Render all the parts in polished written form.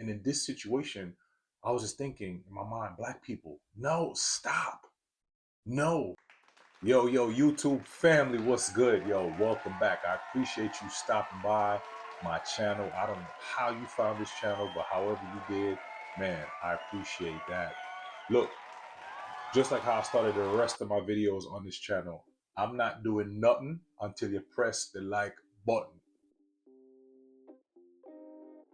And in this situation, I was just thinking in my mind, black people, no, stop. No. Yo, YouTube family, what's good? Yo, welcome back. I appreciate you stopping by my channel. I don't know how you found this channel, but however you did, man, I appreciate that. Look, just like how I started the rest of my videos on this channel, I'm not doing nothing until you press the like button.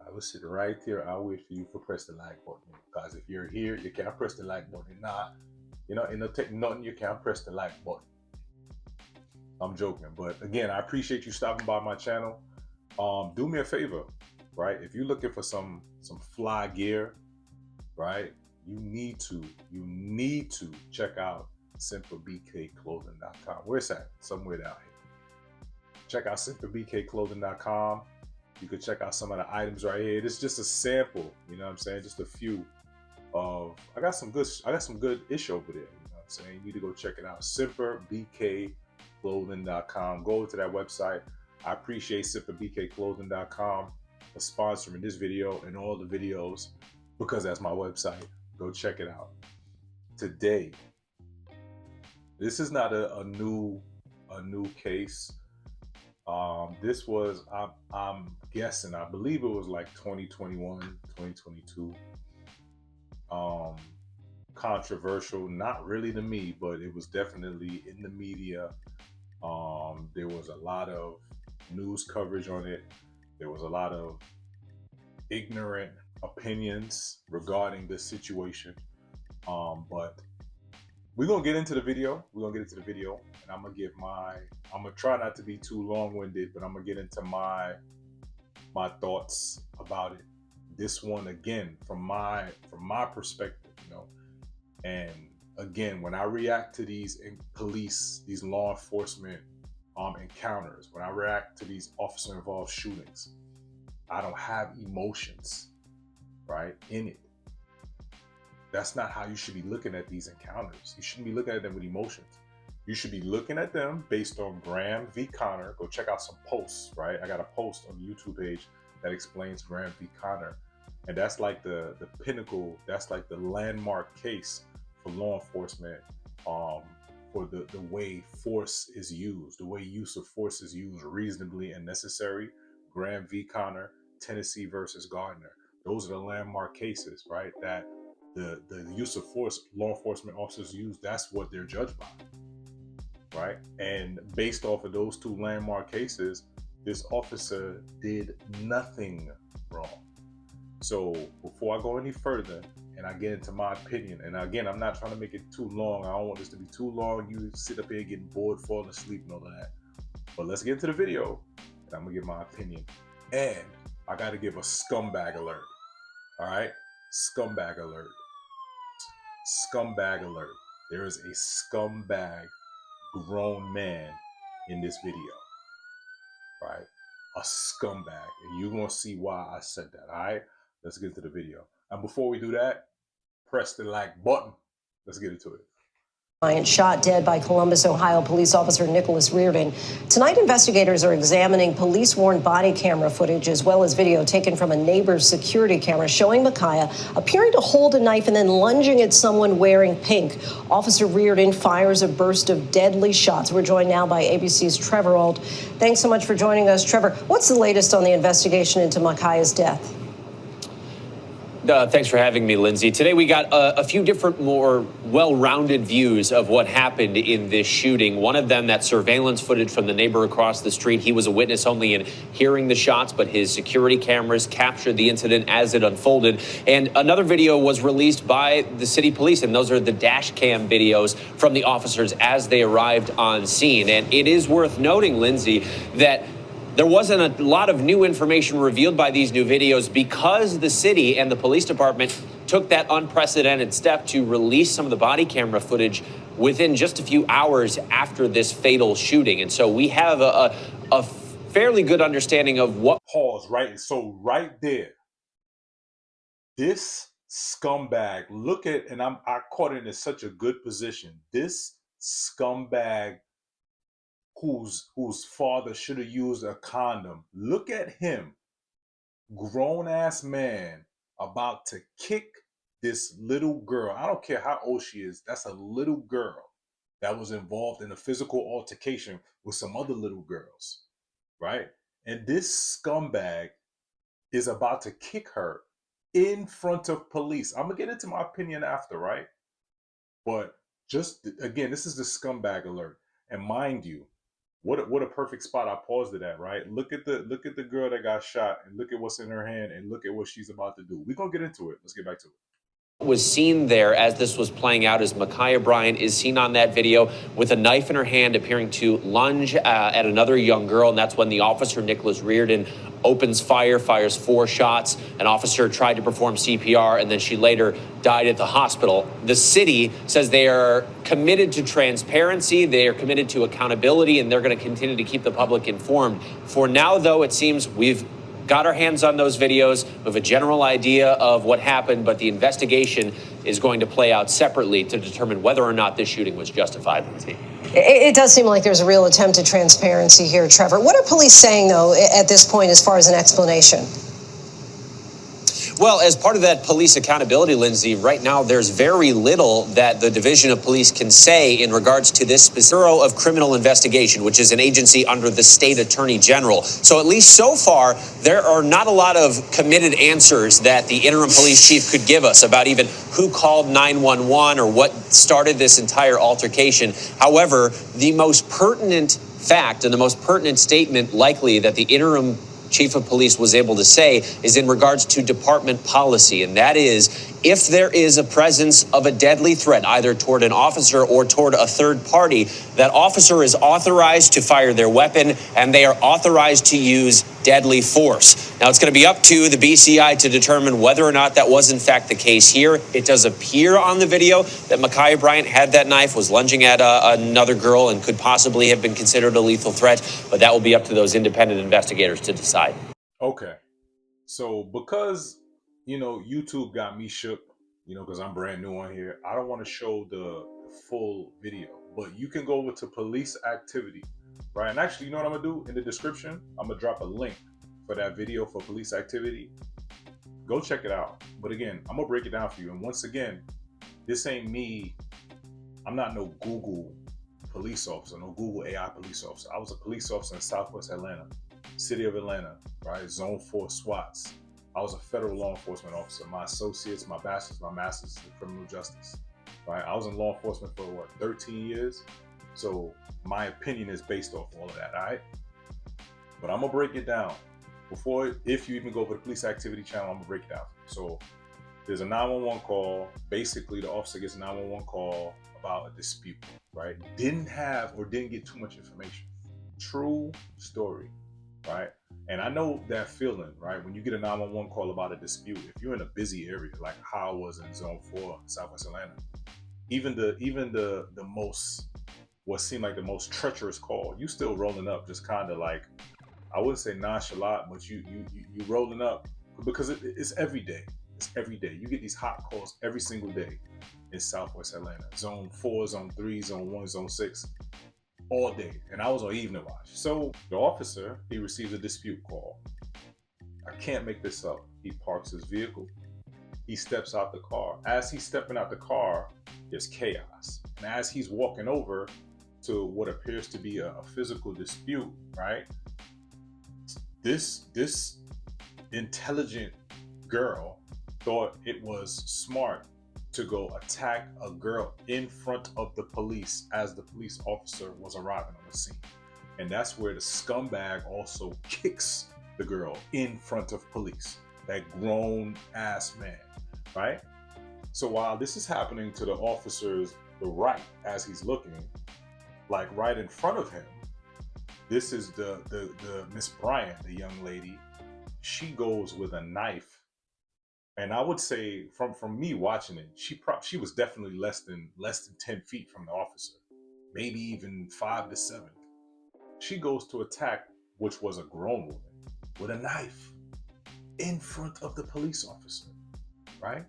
I will sit right here. I'll wait for you to press the like button. Because if you're here, you can't press the like button. Nah, you know, it'll take nothing. You can't press the like button. I'm joking. But again, I appreciate you stopping by my channel. Do me a favor, right? If you're looking for some fly gear, right? You need to check out simplebkclothing.com. Where's that? Somewhere down here. Check out simplebkclothing.com. You could check out some of the items right here. This is just a sample, you know what I'm saying? Just a few of, I got some good ish over there, you know what I'm saying? You need to go check it out. simplebkclothing.com. Go to that website. I appreciate simplebkclothing.com for sponsoring this video and all the videos, because that's my website. Go check it out. Today, this is not a new case. This was, I'm guessing, I believe it was like 2021, 2022. Controversial, not really to me, but it was definitely in the media. There was a lot of news coverage on it. There was a lot of ignorant opinions regarding this situation. But we're gonna get into the video. And I'm gonna try not to be too long-winded, but I'm gonna get into my thoughts about it. This one, again, from my perspective, you know. And again, when I react to these these law enforcement encounters, when I react to these officer-involved shootings, I don't have emotions, right, in it. That's not how you should be looking at these encounters. You shouldn't be looking at them with emotions. You should be looking at them based on Graham v. Connor. Go check out some posts, right? I got a post on the YouTube page that explains Graham v. Connor. And that's like the pinnacle, that's like the landmark case for law enforcement, for the way force is used, the way use of force is used reasonably and necessary. Graham v. Connor, Tennessee versus Gardner. Those are the landmark cases, right? That the use of force law enforcement officers use, that's what they're judged by, right? And based off of those two landmark cases, this officer did nothing wrong. So before I go any further and I get into my opinion, and again, I'm not trying to make it too long. I don't want this to be too long. You sit up here getting bored, falling asleep and all of that. But let's get into the video and I'm gonna give my opinion. And I gotta give a scumbag alert. All right? Scumbag alert. Scumbag alert. There is a scumbag grown man in this video, right? A scumbag. And you're gonna see why I said that. All right, let's get to the video. And before we do that, press the like button. Let's get into it. Bryant shot dead by Columbus, Ohio police officer Nicholas Reardon. Tonight, investigators are examining police-worn body camera footage as well as video taken from a neighbor's security camera showing Micaiah appearing to hold a knife and then lunging at someone wearing pink. Officer Reardon fires a burst of deadly shots. We're joined now by ABC's Trevor Ault. Thanks so much for joining us, Trevor. What's the latest on the investigation into Micaiah's death? Thanks for having me, Lindsay. Today we got a few different, more well-rounded views of what happened in this shooting. One of them, that surveillance footage from the neighbor across the street. He was a witness only in hearing the shots, but his security cameras captured the incident as it unfolded. And another video was released by the city police, and those are the dash cam videos from the officers as they arrived on scene. And it is worth noting, Lindsay, that there wasn't a lot of new information revealed by these new videos because the city and the police department took that unprecedented step to release some of the body camera footage within just a few hours after this fatal shooting. And so we have a fairly good understanding of what... Pause, right? So right there, this scumbag, look at, and I caught it in such a good position. This scumbag whose father should have used a condom. Look at him, grown ass man, about to kick this little girl. I don't care how old she is. That's a little girl that was involved in a physical altercation with some other little girls, right? And this scumbag is about to kick her in front of police. I'm gonna get into my opinion after, right? But just again, this is the scumbag alert. And mind you, what a perfect spot I paused it at, right? Look at the girl that got shot and look at what's in her hand and look at what she's about to do. We're gonna get into it. Let's get back to it. Was seen there as this was playing out as Ma'Khia Bryant is seen on that video with a knife in her hand, appearing to lunge at another young girl. And that's when the officer, Nicholas Reardon, opens fire, fires 4 shots. An officer tried to perform CPR, and then she later died at the hospital. The city says they are committed to transparency, they are committed to accountability, and they're going to continue to keep the public informed. For now, though, it seems we've got our hands on those videos. We have a general idea of what happened, but the investigation is going to play out separately to determine whether or not this shooting was justified. It does seem like there's a real attempt at transparency here, Trevor. What are police saying, though, at this point as far as an explanation? Well, as part of that police accountability, Lindsay, right now there's very little that the Division of Police can say in regards to this Bureau of Criminal Investigation, which is an agency under the state attorney general. So at least so far, there are not a lot of committed answers that the interim police chief could give us about even who called 911 or what started this entire altercation. However, the most pertinent fact and the most pertinent statement likely that the interim chief of police was able to say is in regards to department policy, and that is if there is a presence of a deadly threat, either toward an officer or toward a third party, that officer is authorized to fire their weapon and they are authorized to use deadly force. Now, it's going to be up to the BCI to determine whether or not that was in fact the case here. It does appear on the video that Ma'Khia Bryant had that knife, was lunging at another girl, and could possibly have been considered a lethal threat, but that will be up to those independent investigators to decide. Okay. So because, YouTube got me shook, because I'm brand new on here, I don't want to show the full video, but you can go over to police activity, right? And actually, you know what I'm going to do? In the description, I'm going to drop a link for that video for police activity. Go check it out. But again, I'm going to break it down for you. And once again, this ain't me. I'm not no Google police officer, no Google AI police officer. I was a police officer in Southwest Atlanta, city of Atlanta, right? Zone 4 SWATs. I was a federal law enforcement officer. My associates, my bachelor's, my master's in criminal justice, right? I was in law enforcement for 13 years. So my opinion is based off all of that, all right? But I'm gonna break it down. If you even go over the police activity channel, I'm gonna break it down. So there's a 911 call. Basically, the officer gets a 911 call about a dispute, right? Didn't get too much information. True story, right? And I know that feeling, right? When you get a 911 call about a dispute, if you're in a busy area, like how I was in Zone 4, Southwest Atlanta, even the most, what seemed like the most treacherous call, you still rolling up, just kind of like, I wouldn't say nonchalant, but you rolling up, because it's every day. It's every day. You get these hot calls every single day in Southwest Atlanta. Zone 4, Zone 3, Zone 1, Zone 6. All day, and I was on evening watch. So the officer, he receives a dispute call. I can't make this up. He parks his vehicle. He steps out the car. As he's stepping out the car, there's chaos. And as he's walking over to what appears to be a physical dispute, right? This intelligent girl thought it was smart to go attack a girl in front of the police as the police officer was arriving on the scene. And that's where the scumbag also kicks the girl in front of police, that grown ass man, right? So while this is happening to the officer's the right, as he's looking, like right in front of him, this is the Miss Bryant, the young lady. She goes with a knife. And I would say, from me watching it, she was definitely less than 10 feet from the officer, maybe even 5 to 7. She goes to attack, which was a grown woman, with a knife in front of the police officer, right?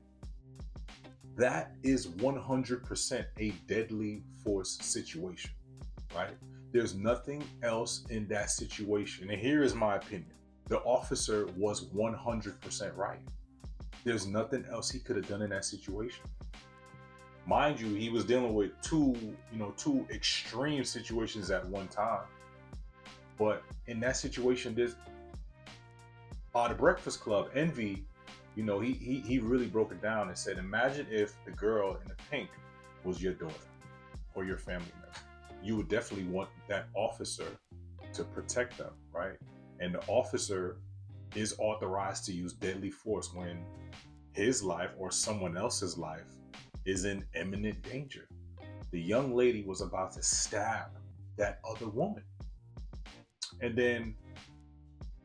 That is 100% a deadly force situation, right? There's nothing else in that situation. And here is my opinion. The officer was 100% right. There's nothing else he could have done in that situation. Mind you, he was dealing with two extreme situations at one time. But in that situation, there's the Breakfast Club, Envy, he really broke it down and said, imagine if the girl in the pink was your daughter or your family member. You would definitely want that officer to protect them, right? And the officer is authorized to use deadly force when his life or someone else's life is in imminent danger. The young lady was about to stab that other woman. And then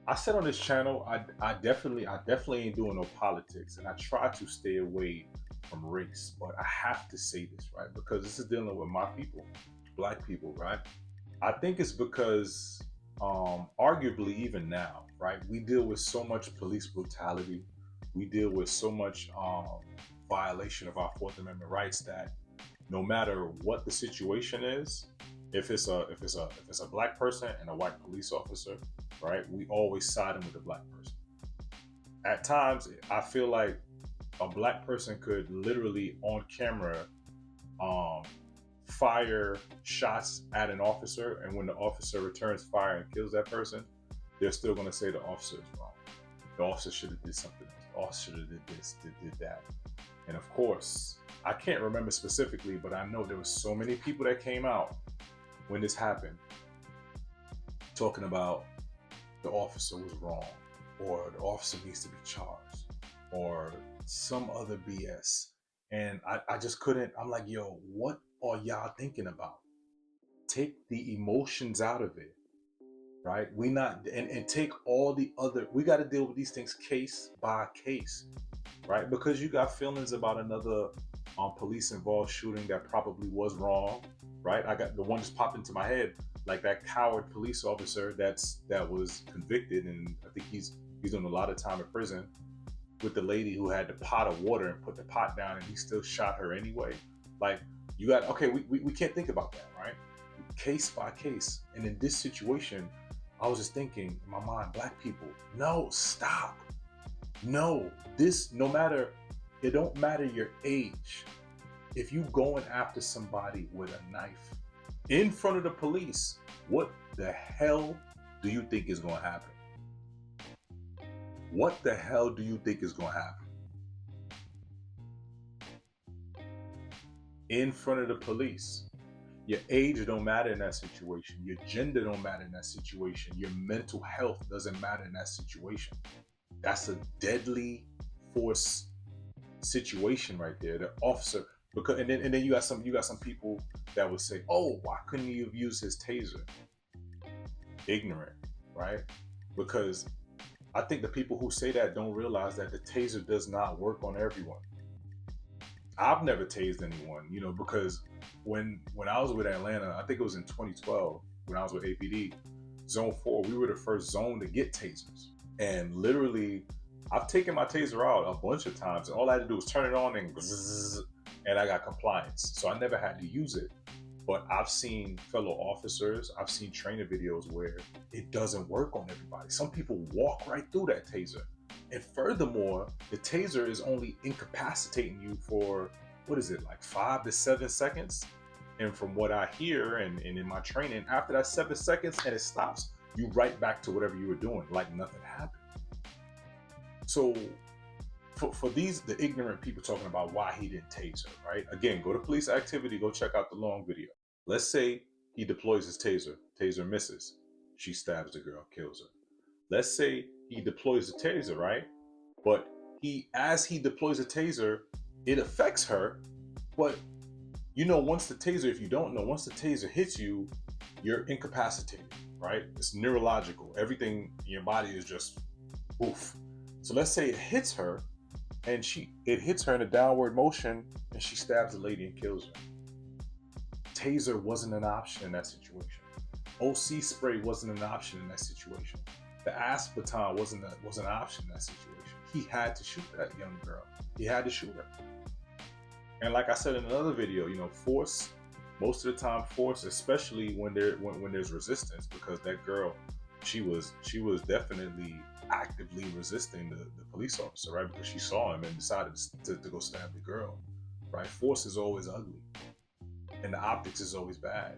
I said on this channel, I definitely ain't doing no politics, and I try to stay away from race, but I have to say this, right? Because this is dealing with my people, Black people, right? I think it's because arguably even now, right, we deal with so much police brutality, we deal with so much violation of our Fourth Amendment rights that no matter what the situation is, if it's a Black person and a white police officer, right, we always side with the Black person. At times, I feel like a Black person could literally on camera fire shots at an officer, and when the officer returns fire and kills that person, they're still going to say the officer is wrong. The officer should have did something else. The officer should have did this, did that. And of course, I can't remember specifically, but I know there was so many people that came out when this happened talking about the officer was wrong, or the officer needs to be charged, or some other BS. And I just couldn't, I'm like, yo, what are y'all thinking about? Take the emotions out of it, right? And take all the other, we got to deal with these things case by case, right? Because you got feelings about another police involved shooting that probably was wrong, right? I got the one just popped into my head, like that coward police officer that was convicted, and I think he's doing a lot of time in prison, with the lady who had the pot of water and put the pot down, and he still shot her anyway. Like, you got, okay, we can't think about that, right? Case by case. And in this situation, I was just thinking in my mind, Black people, no, stop. No, no matter, it don't matter your age. If you going after somebody with a knife in front of the police, what the hell do you think is going to happen? What the hell do you think is going to happen? In front of the police. Your age don't matter in that situation. Your gender don't matter in that situation. Your mental health doesn't matter in that situation. That's a deadly force situation right there. The officer, because and then you got some people that would say, oh, why couldn't you have used his taser? Ignorant, right? Because I think the people who say that don't realize that the taser does not work on everyone. I've never tased anyone, because when I was with Atlanta, I think it was in 2012, when I was with APD, Zone 4, we were the first zone to get tasers. And literally, I've taken my taser out a bunch of times. All I had to do was turn it on and I got compliance. So I never had to use it. But I've seen fellow officers, I've seen trainer videos where it doesn't work on everybody. Some people walk right through that taser. And furthermore, the taser is only incapacitating you for, what is it, like 5 to 7 seconds? And from what I hear and in my training, after that 7 seconds and it stops, you right back to whatever you were doing, like nothing happened. So for the ignorant people talking about why he didn't tase her, right? Again, go to police activity, go check out the long video. Let's say he deploys his taser misses. She stabs the girl, kills her. Let's say he deploys the taser, right? But as he deploys the taser, it affects her. But once the taser, if you don't know, once the taser hits you, you're incapacitated, right? It's neurological. Everything in your body is just oof. So let's say it hits her, and it hits her in a downward motion, and she stabs the lady and kills her. Taser wasn't an option in that situation. OC spray wasn't an option in that situation. The aspartame wasn't an option in that situation. He had to shoot that young girl. He had to shoot her. And like I said in another video, force, most of the time force, especially when there's resistance, because that girl, she was definitely actively resisting the police officer, right? Because she saw him and decided to go stab the girl, right? Force is always ugly, and the optics is always bad.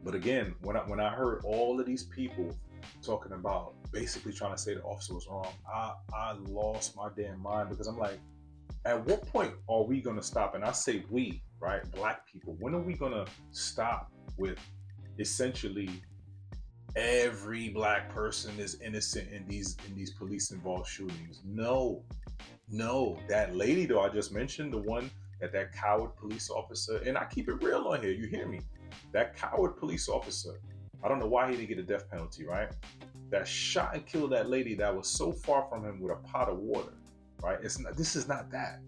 But again, when I heard all of these people talking about basically trying to say the officer was wrong, I lost my damn mind, because I'm like, at what point are we gonna stop? And I say we, right? Black people. When are we gonna stop with essentially every black person is innocent in these police involved shootings? No. That lady though I just mentioned, the one that coward police officer, and I keep it real on here, you hear me? That coward police officer, I don't know why he didn't get a death penalty, right? That shot and killed that lady that was so far from him with a pot of water, right? This is not that.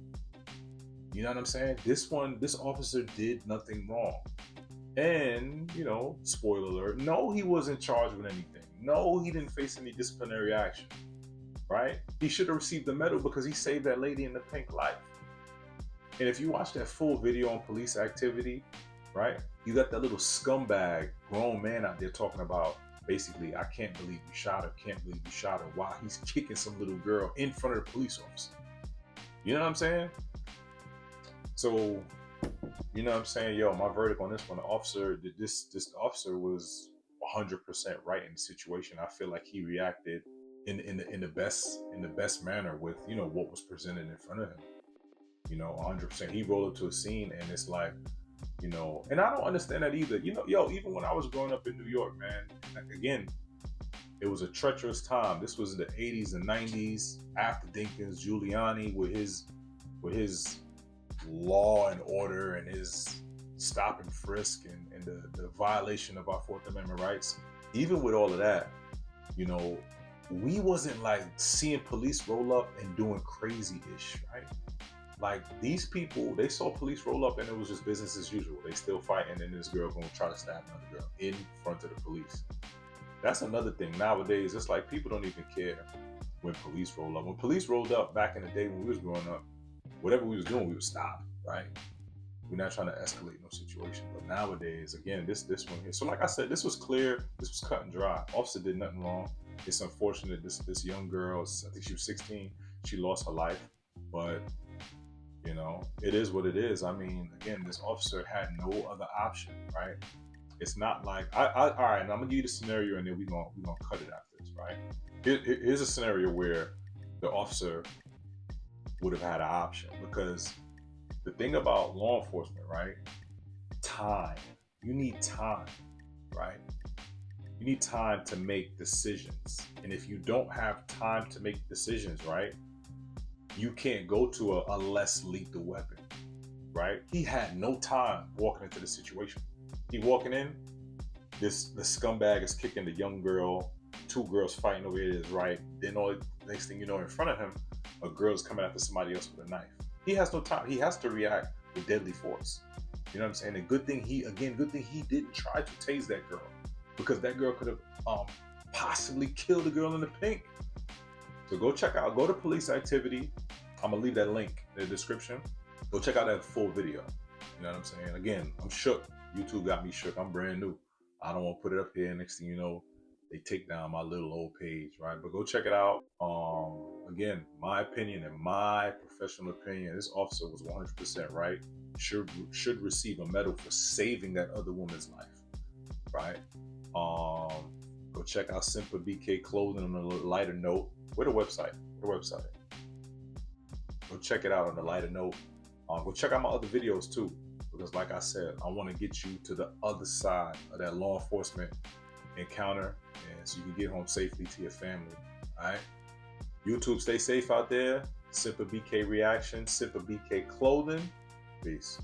You know what I'm saying? This officer did nothing wrong. And, you know, spoiler alert, no, he wasn't charged with anything. No, he didn't face any disciplinary action, right? He should have received the medal because he saved that lady in the pink life. And if you watch that full video on police activity, right, you got that little scumbag grown man out there talking about, basically, I can't believe you shot her, while he's kicking some little girl in front of the police officer. You know what I'm saying? So, you know what I'm saying? Yo, my verdict on this one, the officer, this officer was 100% right in the situation. I feel like he reacted in the best manner with, you know, what was presented in front of him. You know, 100%. He rolled up to a scene and it's like, you know, and I don't understand that either. You know, yo, even when I was growing up in New York, man, again, it was a treacherous time. This was in the 80s and 90s, after Dinkins, Giuliani with his law and order and his stop and frisk and the violation of our Fourth Amendment rights. Even with all of that, you know, we wasn't like seeing police roll up and doing crazy-ish, right? Like, these people, they saw police roll up and it was just business as usual. They still fighting, and this girl gonna try to stab another girl in front of the police. That's another thing. Nowadays, it's like people don't even care when police roll up. When police rolled up back in the day when we was growing up, whatever we was doing, we would stop, right? We're not trying to escalate no situation. But nowadays, again, this one here. So like I said, this was clear. This was cut and dry. Officer did nothing wrong. It's unfortunate this young girl, I think she was 16, she lost her life. But, you know, it is what it is. I mean, again, this officer had no other option, right? It's not like, all right, and I'm gonna give you the scenario and then we're gonna cut it after this, right? Here's a scenario where the officer would have had an option, because the thing about law enforcement, right? Time. You need time, right? You need time to make decisions. And if you don't have time to make decisions, right, you can't go to a less lethal weapon, right? He had no time walking into the situation. He walking in, the scumbag is kicking the young girl, two girls fighting over here to his right. Then next thing you know, in front of him, a girl's coming after somebody else with a knife. He has no time. He has to react with deadly force. You know what I'm saying? And good thing he didn't try to tase that girl, because that girl could have possibly killed the girl in the pink. So go to police activity. I'm gonna leave that link in the description. Go check out that full video. You know what I'm saying? Again, I'm shook. YouTube got me shook. I'm brand new. I don't want to put it up here. Next thing you know, they take down my little old page, right? But go check it out. Again, my opinion and my professional opinion, this officer was 100% right. Should receive a medal for saving that other woman's life, right? Go check out Simple BK Clothing on a lighter note. Where the website? Go check it out on a lighter note. Go check out my other videos too, because like I said, I want to get you to the other side of that law enforcement encounter, and so you can get home safely to your family. All right. YouTube, stay safe out there. Simple BK Reaction, Simple BK Clothing. Peace.